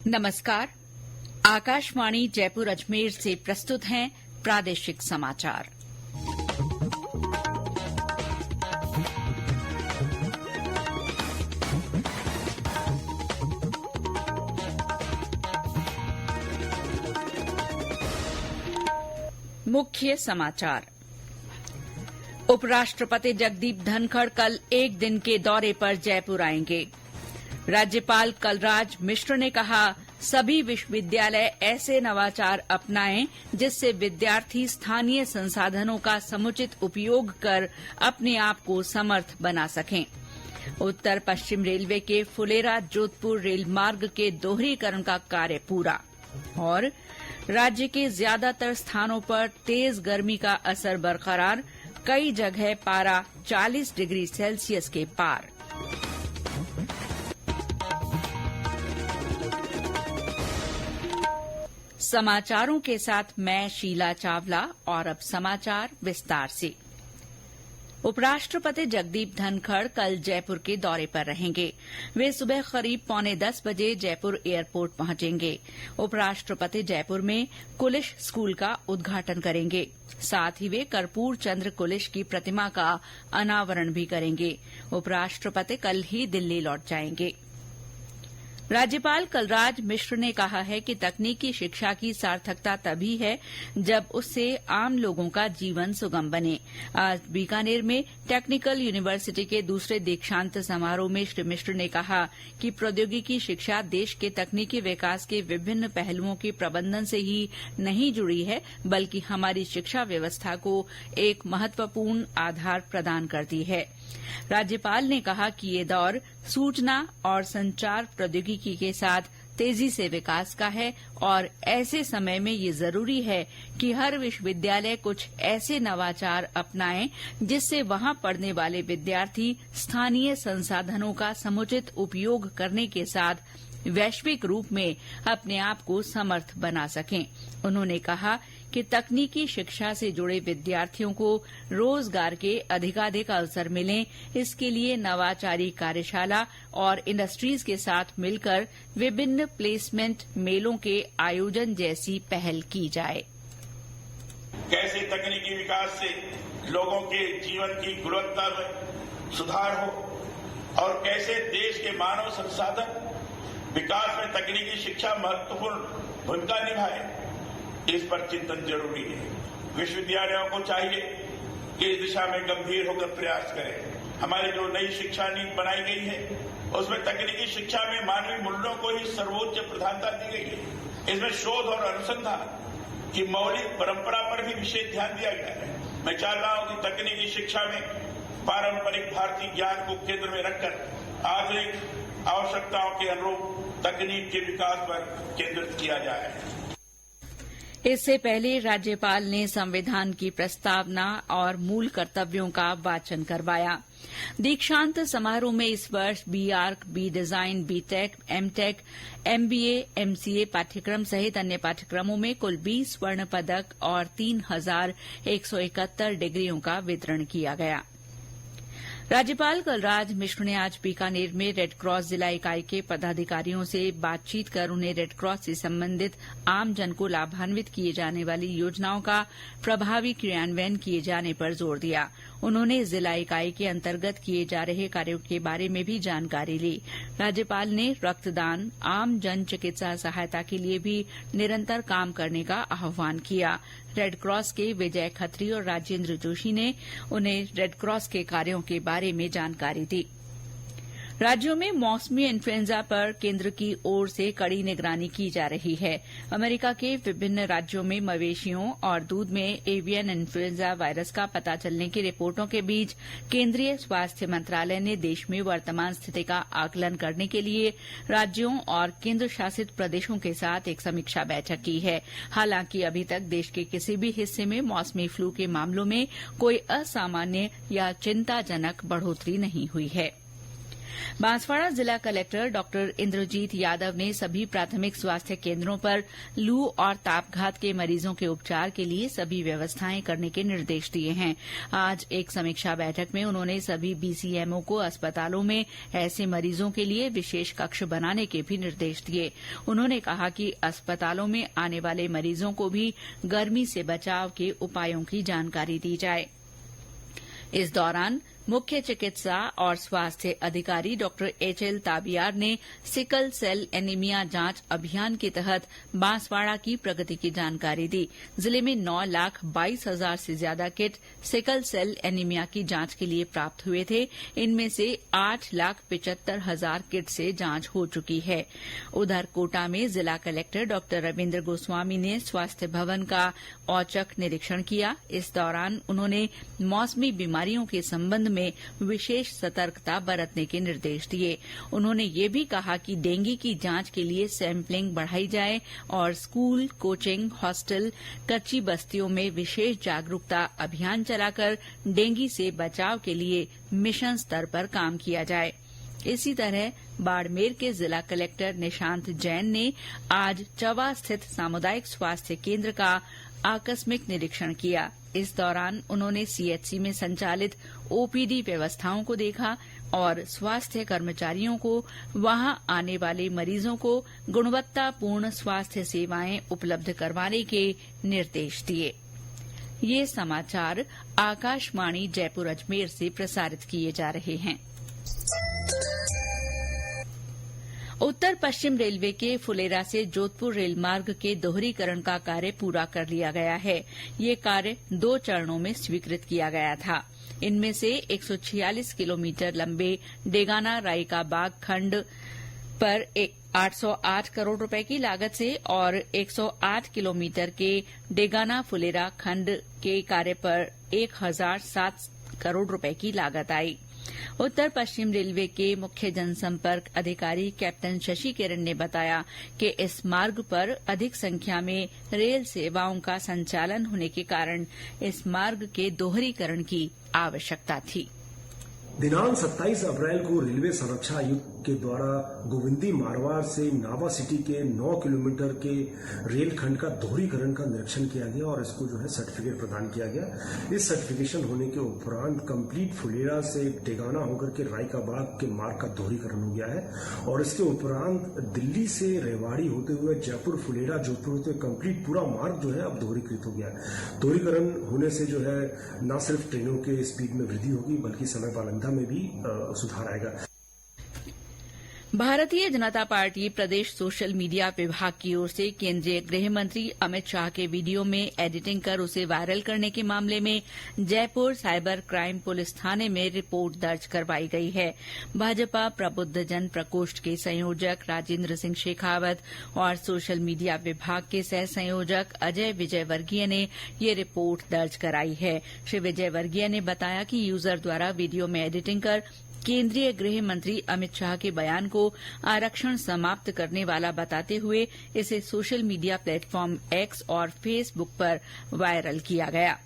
नमस्कार। आकाशवाणी जयपुर अजमेर से प्रस्तुत हैं प्रादेशिक समाचार। मुख्य समाचार। उपराष्ट्रपति जगदीप धनखड़ कल एक दिन के दौरे पर जयपुर आएंगे। राज्यपाल कलराज मिश्र ने कहा, सभी विश्वविद्यालय ऐसे नवाचार अपनाएं जिससे विद्यार्थी स्थानीय संसाधनों का समुचित उपयोग कर अपने आप को समर्थ बना सकें। उत्तर पश्चिम रेलवे के फुलेरा जोधपुर रेल मार्ग के दोहरीकरण का कार्य पूरा। और राज्य के ज्यादातर स्थानों पर तेज गर्मी का असर बरकरार, कई जगह पारा 40 डिग्री सेल्सियस के पार। समाचारों के साथ मैं शीला चावला और अब समाचार विस्तार से। उपराष्ट्रपति जगदीप धनखड़ कल जयपुर के दौरे पर रहेंगे। वे सुबह करीब 9:45 बजे जयपुर एयरपोर्ट पहुंचेंगे। उपराष्ट्रपति जयपुर में कुलिश स्कूल का उद्घाटन करेंगे। साथ ही वे कर्पूर चंद्र कुलिश की प्रतिमा का अनावरण भी करेंगे। उपराष्ट्रपति कल ही दिल्ली लौट जाएंगे। राज्यपाल कलराज मिश्र ने कहा है कि तकनीकी शिक्षा की सार्थकता तभी है जब उससे आम लोगों का जीवन सुगम बने। आज बीकानेर में टेक्निकल यूनिवर्सिटी के दूसरे दीक्षांत समारोह में श्री मिश्र ने कहा कि प्रौद्योगिकी शिक्षा देश के तकनीकी विकास के विभिन्न पहलुओं के प्रबंधन से ही नहीं जुड़ी है, बल्कि हमारी शिक्षा व्यवस्था को एक महत्वपूर्ण आधार प्रदान करती है। राज्यपाल ने कहा कि ये दौर सूचना और संचार प्रौद्योगिकी के साथ तेजी से विकास का है और ऐसे समय में ये जरूरी है कि हर विश्वविद्यालय कुछ ऐसे नवाचार अपनाएं जिससे वहां पढ़ने वाले विद्यार्थी स्थानीय संसाधनों का समुचित उपयोग करने के साथ वैश्विक रूप में अपने आप को समर्थ बना सकें। उन्होंने कहा कि तकनीकी शिक्षा से जुड़े विद्यार्थियों को रोजगार के अधिकाधिक अवसर मिलें, इसके लिए नवाचारी कार्यशाला और इंडस्ट्रीज के साथ मिलकर विभिन्न प्लेसमेंट मेलों के आयोजन जैसी पहल की जाए। कैसे तकनीकी विकास से लोगों के जीवन की गुणवत्ता में सुधार हो और कैसे देश के मानव संसाधन विकास में तकनीकी शिक्षा महत्वपूर्ण भूमिका निभाए, इस पर चिंतन जरूरी है। विश्वविद्यालयों को चाहिए कि इस दिशा में गंभीर होकर प्रयास करें। हमारी जो नई शिक्षा नीति बनाई गई है उसमें तकनीकी शिक्षा में मानवीय मूल्यों को ही सर्वोच्च प्रधानता दी गई है। इसमें शोध और अनुसंधान की मौलिक परंपरा पर भी विशेष ध्यान दिया गया है। मैं चाहता हूं कि तकनीकी शिक्षा में पारंपरिक भारतीय ज्ञान को केंद्र में रखकर आधुनिक आवश्यकताओं के अनुरूप तकनीक के विकास पर केंद्रित किया जाए। इससे पहले राज्यपाल ने संविधान की प्रस्तावना और मूल कर्तव्यों का वाचन करवाया। दीक्षांत समारोह में इस वर्ष BArch, B design, BTech, MTech, MBA, MCA पाठ्यक्रम सहित अन्य पाठ्यक्रमों में कुल 20 स्वर्ण पदक और 3171 डिग्रियों का वितरण किया गया। राज्यपाल कलराज मिश्र ने आज बीकानेर में रेडक्रॉस जिला इकाई के पदाधिकारियों से बातचीत कर उन्हें रेडक्रॉस से संबंधित आमजन को लाभान्वित किए जाने वाली योजनाओं का प्रभावी क्रियान्वयन किए जाने पर जोर दिया। उन्होंने जिला इकाई के अंतर्गत किए जा रहे कार्यों के बारे में भी जानकारी ली। राज्यपाल ने रक्तदान, आम जन चिकित्सा सहायता के लिए भी निरंतर काम करने का आह्वान किया। रेडक्रॉस के विजय खत्री और राजेंद्र जोशी ने उन्हें रेडक्रॉस के कार्यों के बारे में जानकारी दी। राज्यों में मौसमी इन्फ्लुएंजा पर केंद्र की ओर से कड़ी निगरानी की जा रही है। अमेरिका के विभिन्न राज्यों में मवेशियों और दूध में एवियन इन्फ्लुएंजा वायरस का पता चलने की रिपोर्टों के बीच केंद्रीय स्वास्थ्य मंत्रालय ने देश में वर्तमान स्थिति का आकलन करने के लिए राज्यों और केंद्र शासित प्रदेशों के साथ एक समीक्षा बैठक की है। हालांकि अभी तक देश के किसी भी हिस्से में मौसमी फ्लू के मामलों में कोई असामान्य या चिंताजनक बढ़ोतरी नहीं हुई है। बांसवाड़ा जिला कलेक्टर डॉक्टर इंद्रजीत यादव ने सभी प्राथमिक स्वास्थ्य केन्द्रों पर लू और तापघात के मरीजों के उपचार के लिए सभी व्यवस्थाएं करने के निर्देश दिए हैं। आज एक समीक्षा बैठक में उन्होंने सभी बीसीएमओ को अस्पतालों में ऐसे मरीजों के लिए विशेष कक्ष बनाने के भी निर्देश दिए। उन्होंने कहा कि अस्पतालों में आने वाले मरीजों को भी गर्मी से बचाव के उपायों की जानकारी दी जाए। इस दौरान मुख्य चिकित्सा और स्वास्थ्य अधिकारी डॉक्टर एचएल ताबियार ने सिकल सेल एनीमिया जांच अभियान के तहत बांसवाड़ा की प्रगति की जानकारी दी। जिले में 9,22,000 से ज्यादा किट सिकल सेल एनीमिया की जांच के लिए प्राप्त हुए थे। इनमें से 8,75,000 किट से जांच हो चुकी है। उधर कोटा में जिला कलेक्टर डॉक्टर रविन्द्र गोस्वामी ने स्वास्थ्य भवन का औचक निरीक्षण किया। इस दौरान उन्होंने मौसमी बीमारियों के संबंध में विशेष सतर्कता बरतने के निर्देश दिए। उन्होंने ये भी कहा कि डेंगू की जांच के लिए सैंपलिंग बढ़ाई जाए और स्कूल, कोचिंग, हॉस्टल, कच्ची बस्तियों में विशेष जागरूकता अभियान चलाकर डेंगू से बचाव के लिए मिशन स्तर पर काम किया जाए। इसी तरह बाड़मेर के जिला कलेक्टर निशांत जैन ने आज चवा स्थित सामुदायिक स्वास्थ्य केन्द्र का आकस्मिक निरीक्षण किया। इस दौरान उन्होंने सीएचसी में संचालित ओपीडी व्यवस्थाओं को देखा और स्वास्थ्य कर्मचारियों को वहां आने वाले मरीजों को गुणवत्तापूर्ण स्वास्थ्य सेवाएं उपलब्ध करवाने के निर्देश दिए। ये समाचार आकाशवाणी जयपुर अजमेर से प्रसारित किए जा रहे हैं। उत्तर पश्चिम रेलवे के फुलेरा से जोधपुर रेलमार्ग के दोहरीकरण का कार्य पूरा कर लिया गया है। ये कार्य 2 चरणों में स्वीकृत किया गया था। इनमें से 146 किलोमीटर लंबे डेगाना रायकाबाग खंड पर 808 करोड़ रुपए की लागत से और 108 किलोमीटर के डेगाना फुलेरा खंड के कार्य पर 1007 करोड़ रुपए की लागत आई। उत्तर पश्चिम रेलवे के मुख्य जनसंपर्क अधिकारी कैप्टन शशि किरण ने बताया कि इस मार्ग पर अधिक संख्या में रेल सेवाओं का संचालन होने के कारण इस मार्ग के दोहरीकरण की आवश्यकता थी। दिनांक 27 अप्रैल को रेलवे संरक्षा आयुक्त के द्वारा गोविंदी मारवाड़ से नावा सिटी के 9 किलोमीटर के रेलखंड का दोहरीकरण का निरीक्षण किया गया और इसको जो है सर्टिफिकेट प्रदान किया गया। इस सर्टिफिकेशन होने के उपरांत कंप्लीट फुलेरा से डेगाना होकर के रायकाबाग के मार्ग का दोहरीकरण हो गया है और इसके उपरांत दिल्ली से रेवाड़ी होते हुए जयपुर, फुलेरा, जोधपुर होते हुए कंप्लीट पूरा मार्ग जो है अब दोहरीकृत हो गया है। दोहरीकरण होने से जो है न सिर्फ ट्रेनों के स्पीड में वृद्धि होगी बल्कि समय पालनता में भी सुधार आएगा। भारतीय जनता पार्टी प्रदेश सोशल मीडिया विभाग की ओर से केंद्रीय गृह मंत्री अमित शाह के वीडियो में एडिटिंग कर उसे वायरल करने के मामले में जयपुर साइबर क्राइम पुलिस थाने में रिपोर्ट दर्ज करवाई गई है। भाजपा प्रबुद्ध जन प्रकोष्ठ के संयोजक राजेंद्र सिंह शेखावत और सोशल मीडिया विभाग के सह संयोजक अजय विजय वर्गीय ने ये रिपोर्ट दर्ज कराई है। श्री विजय वर्गीय ने बताया कि यूजर द्वारा वीडियो में एडिटिंग कर केंद्रीय गृह मंत्री अमित शाह के बयान को आरक्षण समाप्त करने वाला बताते हुए इसे सोशल मीडिया प्लेटफॉर्म एक्स और फेसबुक पर वायरल किया गया।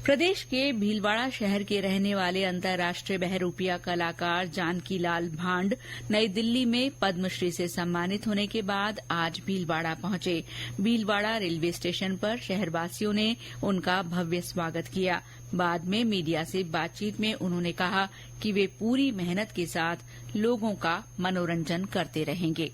प्रदेश के भीलवाड़ा शहर के रहने वाले अंतर्राष्ट्रीय बहरूपिया कलाकार जानकी लाल भांड नई दिल्ली में पद्मश्री से सम्मानित होने के बाद आज भीलवाड़ा पहुंचे। भीलवाड़ा रेलवे स्टेशन पर शहरवासियों ने उनका भव्य स्वागत किया। बाद में मीडिया से बातचीत में उन्होंने कहा कि वे पूरी मेहनत के साथ लोगों का मनोरंजन करते रहेंगे।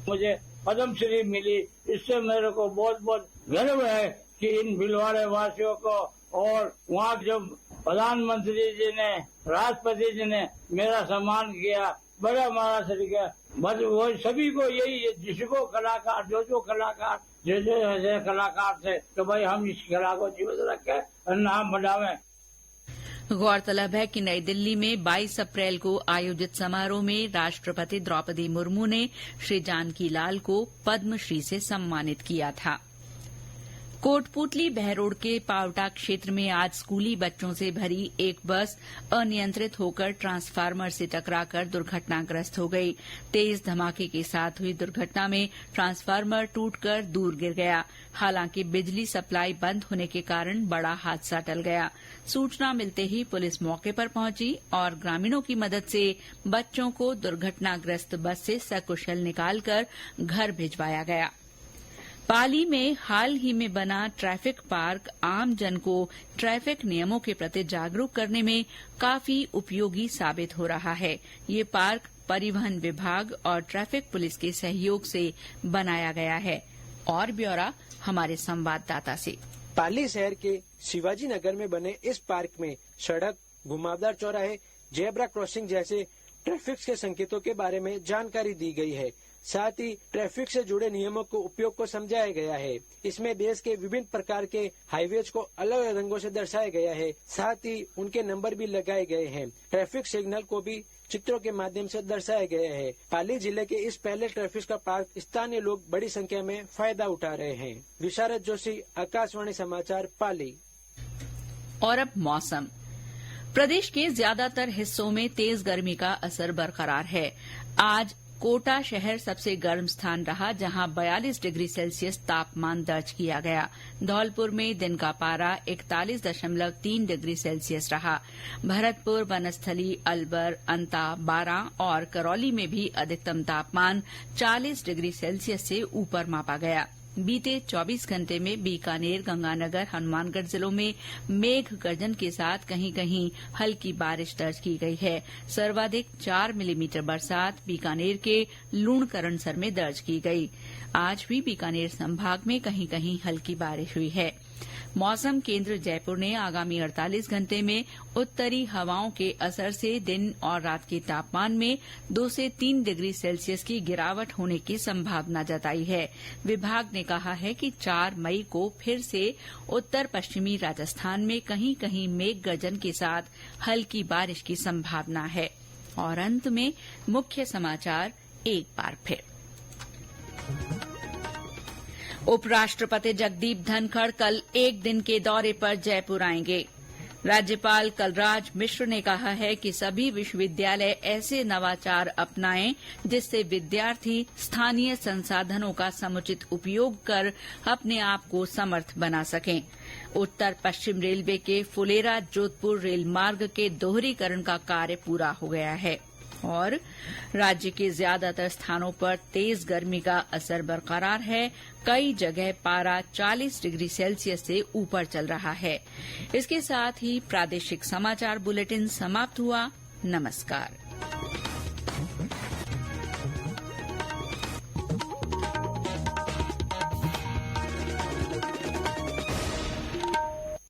मुझे पद्मश्री मिली, इससे मेरे को बहुत बहुत गर्व है कि इन भीलवाड़ा वासियों को और वहाँ जब प्रधानमंत्री जी ने, राष्ट्रपति जी ने मेरा सम्मान किया, बड़ा हमारा तरीका। बस वो सभी को यही, जिसको कलाकार जो कलाकार जैसे कलाकार थे, तो भाई हम इस कला को जीवित रखें और नाम बढ़ावें। गौरतलब है कि नई दिल्ली में 22 अप्रैल को आयोजित समारोह में राष्ट्रपति द्रौपदी मुर्मू ने श्री जानकी लाल को पद्मश्री से सम्मानित किया था। कोटपूतली बहरोड के पावटा क्षेत्र में आज स्कूली बच्चों से भरी एक बस अनियंत्रित होकर ट्रांसफार्मर से टकराकर दुर्घटनाग्रस्त हो गई। तेज धमाके के साथ हुई दुर्घटना में ट्रांसफार्मर टूटकर दूर गिर गया। हालांकि बिजली सप्लाई बंद होने के कारण बड़ा हादसा टल गया। सूचना मिलते ही पुलिस मौके पर पहुंची और ग्रामीणों की मदद से बच्चों को दुर्घटनाग्रस्त बस से सकुशल निकालकर घर भिजवाया गया। पाली में हाल ही में बना ट्रैफिक पार्क आम जन को ट्रैफिक नियमों के प्रति जागरूक करने में काफी उपयोगी साबित हो रहा है। ये पार्क परिवहन विभाग और ट्रैफिक पुलिस के सहयोग से बनाया गया है। और ब्यौरा हमारे संवाददाता से। पाली शहर के शिवाजी नगर में बने इस पार्क में सड़क, घुमावदार चौराहे, जेब्रा क्रॉसिंग जैसे ट्रैफिक के संकेतों के बारे में जानकारी दी गई है। साथ ही ट्रैफिक से जुड़े नियमों को उपयोग को समझाया गया है। इसमें देश के विभिन्न प्रकार के हाईवेज को अलग अलग रंगों से दर्शाया गया है। साथ ही उनके नंबर भी लगाए गए हैं। ट्रैफिक सिग्नल को भी चित्रों के माध्यम से दर्शाया गया है। पाली जिले के इस पहले ट्रैफिक का पार्क स्थानीय लोग बड़ी संख्या में फायदा उठा रहे हैं। विशारद जोशी, आकाशवाणी समाचार, पाली। और अब मौसम। प्रदेश के ज्यादातर हिस्सों में तेज गर्मी का असर बरकरार है। आज कोटा शहर सबसे गर्म स्थान रहा, जहां 42 डिग्री सेल्सियस तापमान दर्ज किया गया। धौलपुर में दिन का पारा 41.3 डिग्री सेल्सियस रहा। भरतपुर, वनस्थली, अलवर, अंता, बारां और करौली में भी अधिकतम तापमान 40 डिग्री सेल्सियस से ऊपर मापा गया। बीते 24 घंटे में बीकानेर, गंगानगर, हनुमानगढ़ जिलों में मेघ गर्जन के साथ कहीं कहीं हल्की बारिश दर्ज की गई है। सर्वाधिक 4 मिलीमीटर बरसात बीकानेर के लूणकरणसर में दर्ज की गई। आज भी बीकानेर संभाग में कहीं कहीं हल्की बारिश हुई है। मौसम केंद्र जयपुर ने आगामी 48 घंटे में उत्तरी हवाओं के असर से दिन और रात के तापमान में 2 से 3 डिग्री सेल्सियस की गिरावट होने की संभावना जताई है। विभाग ने कहा है कि 4 मई को फिर से उत्तर पश्चिमी राजस्थान में कहीं कहीं मेघ गर्जन के साथ हल्की बारिश की संभावना है। और अंत में मुख्य समाचार एक बार फिर। उपराष्ट्रपति जगदीप धनखड़ कल एक दिन के दौरे पर जयपुर आएंगे। राज्यपाल कलराज मिश्र ने कहा है कि सभी विश्वविद्यालय ऐसे नवाचार अपनाएं जिससे विद्यार्थी स्थानीय संसाधनों का समुचित उपयोग कर अपने आप को समर्थ बना सकें। उत्तर पश्चिम रेलवे के फुलेरा जोधपुर रेल मार्ग के दोहरीकरण का कार्य पूरा हो गया है। और राज्य के ज्यादातर स्थानों पर तेज गर्मी का असर बरकरार है। कई जगह पारा 40 डिग्री सेल्सियस से ऊपर चल रहा है। इसके साथ ही प्रादेशिक समाचार बुलेटिन समाप्त हुआ। नमस्कार।